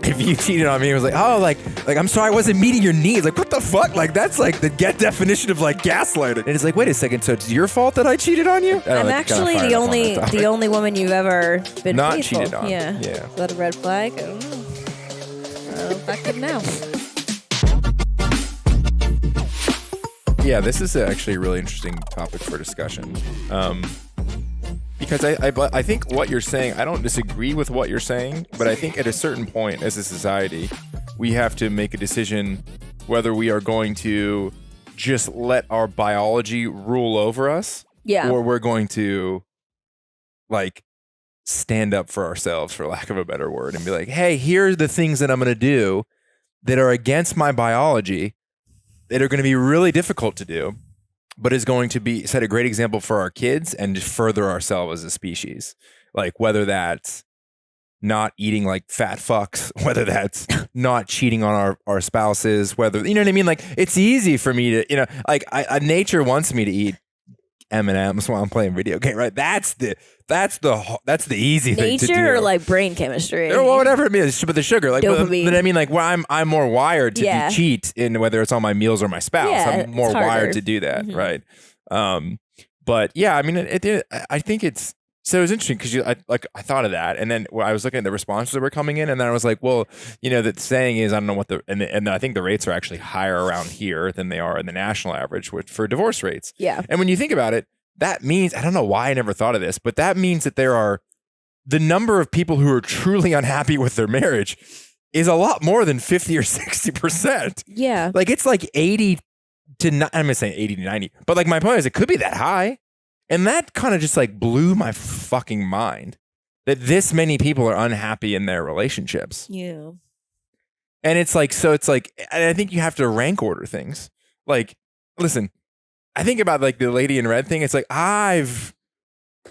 if you cheated on me, it was like, oh, like I'm sorry, I wasn't meeting your needs. Like, what the fuck? Like, that's like the definition of like gaslighting. And it's like, wait a second, so it's your fault that I cheated on you? I'm actually the only woman you've ever been not faithful. cheated on. Yeah. Yeah. Is that a red flag? I don't know. I don't fuck it now. Yeah, this is actually a really interesting topic for discussion. Because I think what you're saying, I don't disagree with what you're saying, but I think at a certain point as a society, we have to make a decision whether we are going to just let our biology rule over us, or we're going to like stand up for ourselves, for lack of a better word, and be like, hey, here are the things that I'm going to do that are against my biology, that are going to be really difficult to do, but is going to be set a great example for our kids and just further ourselves as a species. Like whether that's not eating like fat fucks, whether that's not cheating on our spouses, whether, you know what I mean? Like it's easy for me to, like nature wants me to eat M&Ms while I'm playing video game, right? That's the easy thing to do. Nature or like brain chemistry? Or whatever it means, but the sugar. Like, but I mean, like, I'm more wired to cheat in whether it's on my meals or my spouse. I'm more wired to do that, right? But yeah, I mean, I think it's so. It was interesting because I thought of that, and then I was looking at the responses that were coming in, and then I was like, well, the saying is, I don't know what and I think the rates are actually higher around here than they are in the national average for divorce rates. Yeah, and when you think about it, that means, I don't know why I never thought of this, but that means that there are the number of people who are truly unhappy with their marriage is a lot more than 50 or 60%. Yeah. Like it's like 80 to, I'm going to say 80 to 90, but like my point is it could be that high. And that kind of just like blew my fucking mind that this many people are unhappy in their relationships. Yeah. And it's like, and I think you have to rank order things. Like, listen, I think about like the lady in red thing. It's like, I've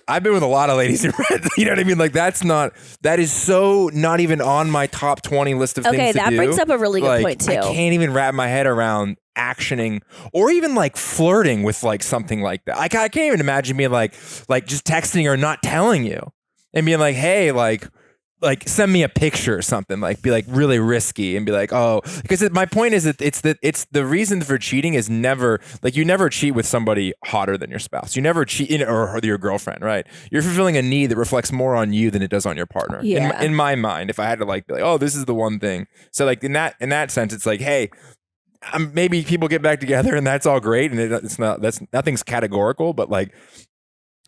been with a lot of ladies in red. You know what I mean? Like that is so not even on my top 20 list of things to do. Okay, that brings up a really good point too. I can't even wrap my head around actioning or even like flirting with like something like that. I can't even imagine being like just texting or not telling you and being like, hey, like send me a picture or something, like be like really risky and be like, oh, because my point is that it's the reason for cheating is never like, you never cheat with somebody hotter than your spouse. You never cheat or your girlfriend, right? You're fulfilling a need that reflects more on you than it does on your partner. Yeah. In my mind, if I had to like be like, oh, this is the one thing. So like in that sense, it's like, hey, maybe people get back together and that's all great. And it's not, nothing's categorical, but like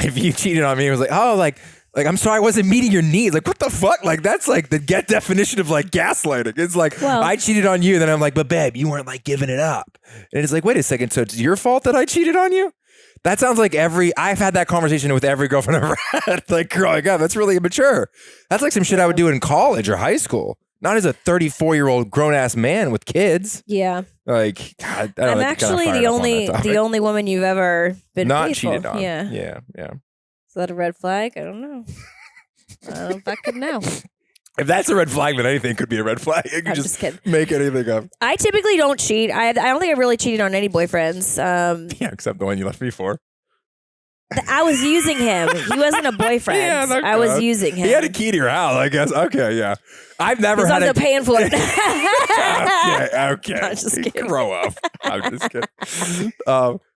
if you cheated on me, it was like, oh, like I'm sorry, I wasn't meeting your needs. Like, what the fuck? Like, that's like the definition of like gaslighting. It's like, I cheated on you. And then I'm like, but babe, you weren't like giving it up. And it's like, wait a second. So it's your fault that I cheated on you? That sounds like I've had that conversation with every girlfriend I've ever had. Like, growing up, that's really immature. That's like some shit I would do in college or high school. Not as a 34-year-old grown-ass man with kids. Yeah. Like, God, I'm actually the only woman you've ever been not faithful. cheated on. Yeah. Yeah. Is that a red flag? I don't know. I don't fucking know. If that's a red flag, then anything could be a red flag. You can just make anything up. I typically don't cheat. I don't think I've really cheated on any boyfriends. Yeah, except the one you left me for. I was using him. He wasn't a boyfriend. Yeah, I was using him. He had a key to your house, I guess. Okay, yeah. I've never had also paying for it. Okay. I'm just kidding. Grow up. I'm just kidding.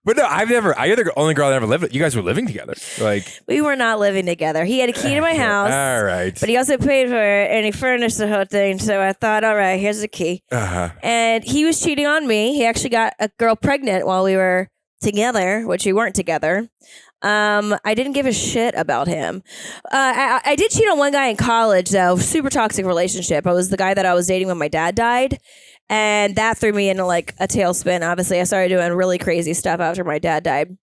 But no, you're the only girl I ever lived with. You guys were living together. Like, we were not living together. He had a key to my house. All right. But he also paid for it and he furnished the whole thing. So I thought, all right, here's the key. Uh-huh. And he was cheating on me. He actually got a girl pregnant while we were together, which we weren't together. I didn't give a shit about him. I did cheat on one guy in college, though. Super toxic relationship. I was the guy that I was dating when my dad died. And that threw me into like a tailspin. Obviously, I started doing really crazy stuff after my dad died.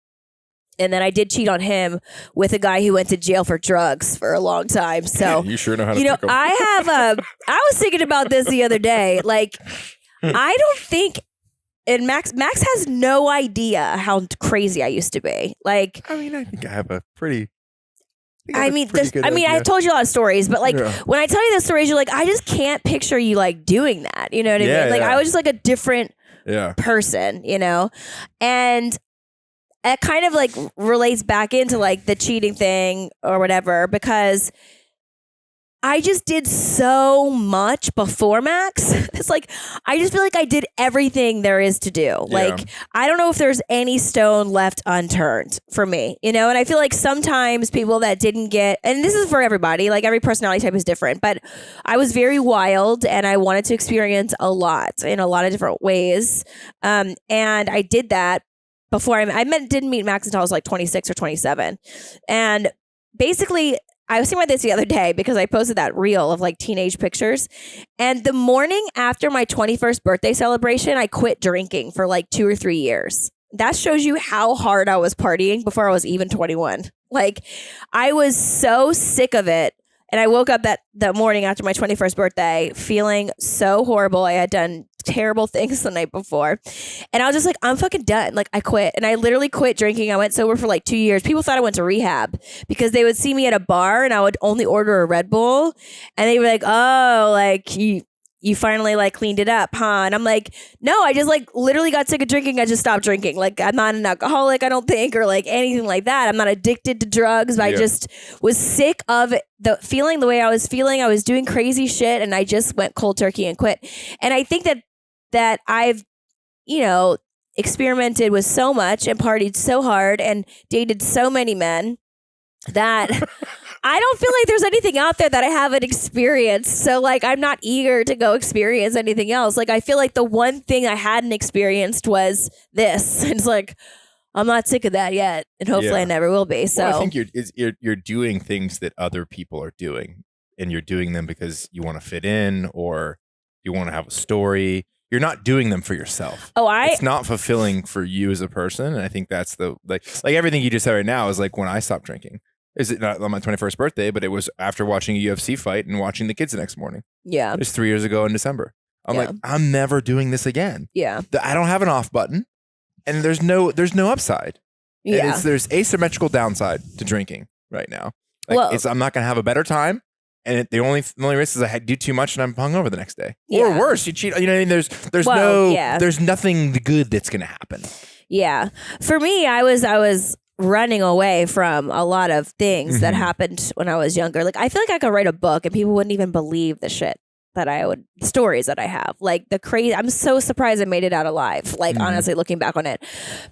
And then I did cheat on him with a guy who went to jail for drugs for a long time. So you sure know how to pick 'em. I was thinking about this the other day. Like, I don't think. And Max has no idea how crazy I used to be. Like, I mean, I think I have a pretty. I told you a lot of stories, but like when I tell you the stories, you're like, I just can't picture you like doing that. You know what I mean? Like I was just like a different person, and it kind of like relates back into like the cheating thing or whatever, because I just did so much before Max. It's like, I just feel like I did everything there is to do. Yeah. Like, I don't know if there's any stone left unturned for me, you know? And I feel like sometimes people that didn't get, and this is for everybody, like every personality type is different, but I was very wild and I wanted to experience a lot in a lot of different ways. And I did that before didn't meet Max until I was like 26 or 27. And basically, I was thinking about this the other day because I posted that reel of like teenage pictures. And the morning after my 21st birthday celebration, I quit drinking for like 2 or 3 years. That shows you how hard I was partying before I was even 21. Like, I was so sick of it. And I woke up that morning after my 21st birthday feeling so horrible. I had done terrible things the night before. And I was just like, I'm fucking done. Like, I quit. And I literally quit drinking. I went sober for like 2 years. People thought I went to rehab because they would see me at a bar and I would only order a Red Bull. And they were like, oh, like you finally like cleaned it up, huh? And I'm like, no, I just like literally got sick of drinking. I just stopped drinking. Like, I'm not an alcoholic, I don't think, or like anything like that. I'm not addicted to drugs. But I just was sick of the way I was feeling. I was doing crazy shit and I just went cold turkey and quit. And I think that I've, experimented with so much and partied so hard and dated so many men that I don't feel like there's anything out there that I haven't experienced. So like, I'm not eager to go experience anything else. Like, I feel like the one thing I hadn't experienced was this. It's like, I'm not sick of that yet. And hopefully I never will be. So well, I think you're doing things that other people are doing, and you're doing them because you want to fit in or you want to have a story. You're not doing them for yourself. It's not fulfilling for you as a person. And I think that's like everything you just said right now is like when I stopped drinking. Is it not on my 21st birthday, but it was after watching a UFC fight and watching the kids the next morning. Yeah. It was 3 years ago in December. I'm like, I'm never doing this again. Yeah. I don't have an off button and there's no upside. Yeah. There's asymmetrical downside to drinking right now. Like, I'm not going to have a better time. And the only risk is I do too much and I'm hungover the next day. Yeah. Or worse, you cheat. You know what I mean? There's nothing good that's going to happen. Yeah. For me, I was running away from a lot of things that happened when I was younger. Like, I feel like I could write a book and people wouldn't even believe the shit stories that I have. Like, I'm so surprised I made it out alive. Like, honestly, looking back on it.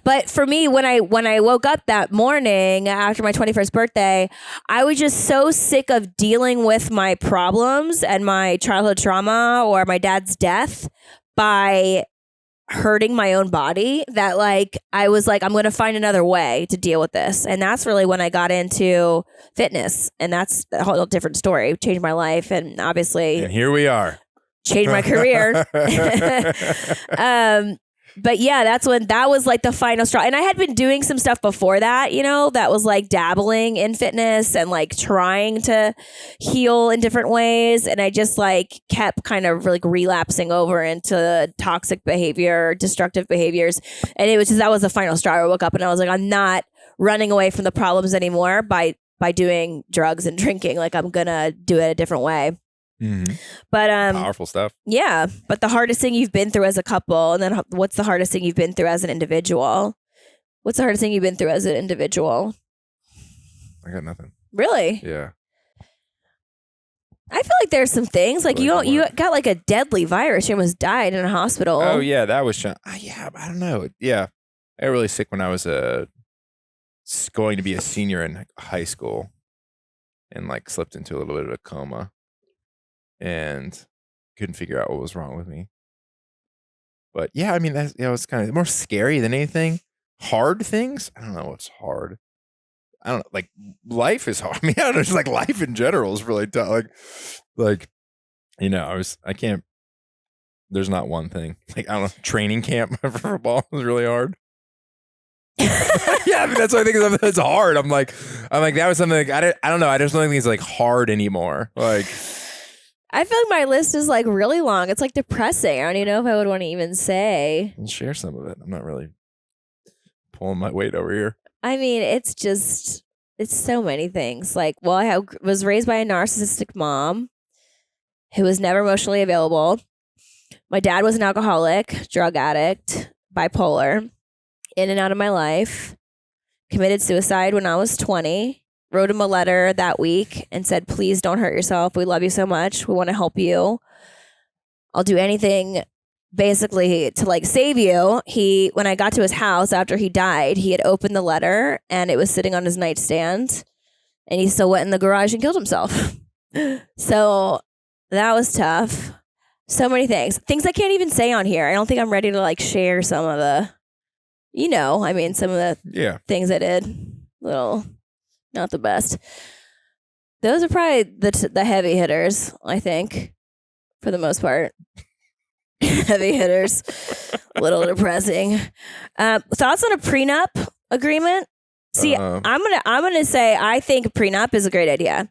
But for me, when I woke up that morning after my 21st birthday, I was just so sick of dealing with my problems and my childhood trauma or my dad's death by hurting my own body, that like I was like, I'm going to find another way to deal with this. And that's really when I got into fitness, and that's a whole different story. Changed my life, and obviously, and here we are. Changed my career. But yeah, that was like the final straw. And I had been doing some stuff before that, that was like dabbling in fitness and like trying to heal in different ways. And I just like kept kind of like relapsing over into toxic behavior, destructive behaviors. And that was the final straw. I woke up and I was like, I'm not running away from the problems anymore by doing drugs and drinking. Like, I'm going to do it a different way. Mm-hmm. But powerful stuff. Yeah, but the hardest thing you've been through as a couple, and then what's the hardest thing you've been through as an individual? What's the hardest thing you've been through as an individual? I got nothing. Really? Yeah. I feel like there's some things like you got like a deadly virus. You almost died in a hospital. Oh yeah, that was yeah. I don't know. Yeah, I got really sick when I was going to be a senior in high school, and like slipped into a little bit of a coma. And couldn't figure out what was wrong with me. But yeah, I mean, that's, it's kind of more scary than anything. Hard things? I don't know what's hard. I don't know. Like, life is hard. I mean, I don't know. Just like life in general is really tough. Like, I can't, there's not one thing. Like, I don't know, training camp for football was really hard. Yeah, I mean, that's what I think it's hard. I'm like, that was something like, I don't know. I just don't think it's like hard anymore. Like, I feel like my list is like really long. It's like depressing. I don't even know if I would want to even say. I'll share some of it. I'm not really pulling my weight over here. I mean, it's so many things. Like, well, I was raised by a narcissistic mom who was never emotionally available. My dad was an alcoholic, drug addict, bipolar, in and out of my life. Committed suicide when I was 20. wrote him a letter that week and said, please don't hurt yourself. We love you so much. We want to help you. I'll do anything basically to like save you. When I got to his house after he died, he had opened the letter and it was sitting on his nightstand, and he still went in the garage and killed himself. So that was tough. So many things I can't even say on here. I don't think I'm ready to like share some of the, some of the things I did. Little, not the best. Those are probably the heavy hitters, I think, for the most part. Heavy hitters. A little depressing. Thoughts on a prenup agreement? See, I'm gonna say I think a prenup is a great idea.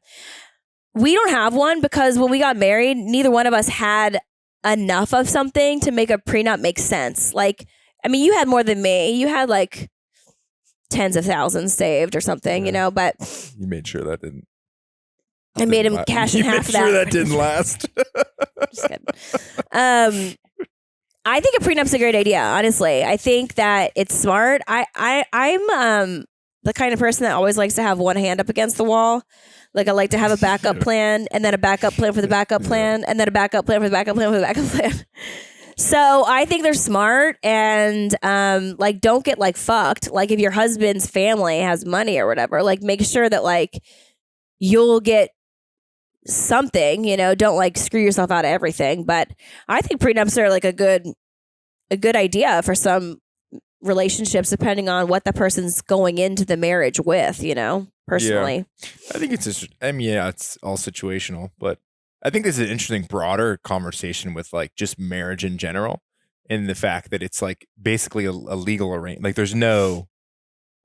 We don't have one because when we got married, neither one of us had enough of something to make a prenup make sense. Like, I mean, you had more than me. You had like tens of thousands saved or something, but you made sure that didn't. I made him cash in half of that. You made sure that didn't last. Just kidding. I think a prenup's a great idea. Honestly, I think that it's smart. I'm the kind of person that always likes to have one hand up against the wall. Like, I like to have a backup plan, and then a backup plan for the backup plan, and then a backup plan for the backup plan for the backup plan. So I think they're smart, and like, don't get like fucked. Like, if your husband's family has money or whatever, like, make sure that like you'll get something. Don't like screw yourself out of everything. But I think prenups are like a good idea for some relationships, depending on what the person's going into the marriage with. Personally, I think it's just, it's all situational, but I think this is an interesting, broader conversation with like just marriage in general, and the fact that it's like basically a legal arrangement. Like, there's no,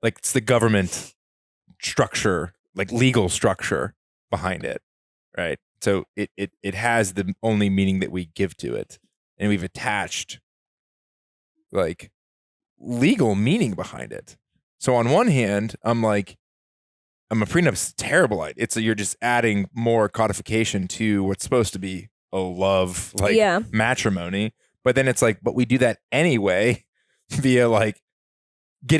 like, it's the government structure, like legal structure behind it, right? So it has the only meaning that we give to it, and we've attached like legal meaning behind it. So on one hand, I'm a prenup's terrible. You're just adding more codification to what's supposed to be a love, matrimony. But then it's like, but we do that anyway via like we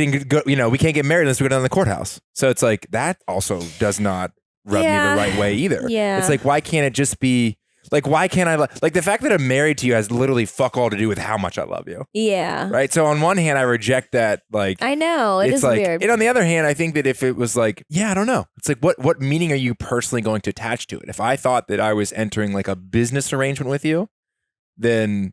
can't get married unless we go down to the courthouse. So it's like, that also does not rub me the right way either. Yeah. It's like, why can't it just be like, why can't I like the fact that I'm married to you has literally fuck all to do with how much I love you. Yeah. Right. So on one hand, I reject that. Like, I know it's like, weird. And on the other hand, I think that if it was like, I don't know. It's like, what meaning are you personally going to attach to it? If I thought that I was entering like a business arrangement with you, then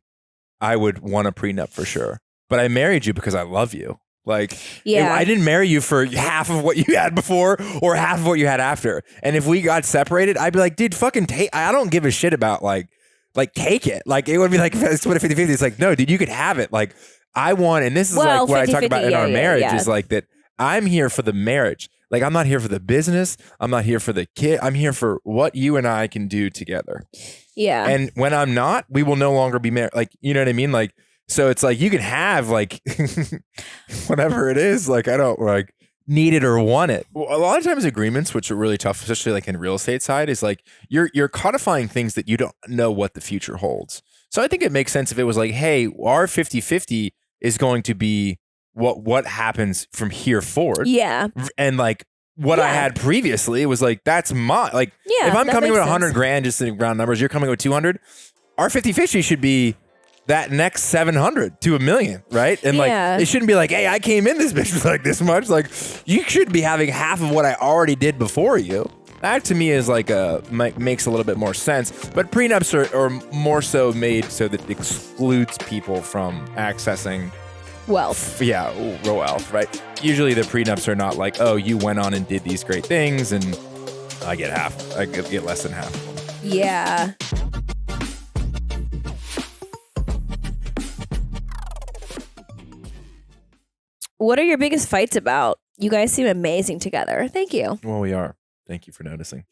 I would want a prenup for sure. But I married you because I love you. Like, I didn't marry you for half of what you had before or half of what you had after. And if we got separated, I'd be like, dude, fucking take. I don't give a shit about like take it. Like, it would be like, it's 50-50. It's like, no, dude, you could have it. Like, I want, and this is like what I talk about in our marriage is like that. I'm here for the marriage. Like, I'm not here for the business. I'm not here for the kid. I'm here for what you and I can do together. Yeah. And when I'm not, we will no longer be married. Like, you know what I mean? Like, so it's like, you can have like whatever it is. Like, I don't like need it or want it. Well, a lot of times agreements, which are really tough, especially like in real estate side, is like you're codifying things that you don't know what the future holds. So I think it makes sense if it was like, hey, our 50-50 is going to be what happens from here forward. Yeah. And like what I had previously, it was like, that's my, like, if I'm coming with 100 grand, just in round numbers, you're coming with 200, our 50-50 should be that next 700 to $1 million, right? And like, it shouldn't be like, hey, I came in this bitch with like this much. Like, you should be having half of what I already did before you. That to me is like makes a little bit more sense. But prenups are more so made so that it excludes people from accessing wealth. Yeah, real wealth, right? Usually the prenups are not like, oh, you went on and did these great things and I get half. I get less than half. Yeah. What are your biggest fights about? You guys seem amazing together. Thank you. Well, we are. Thank you for noticing.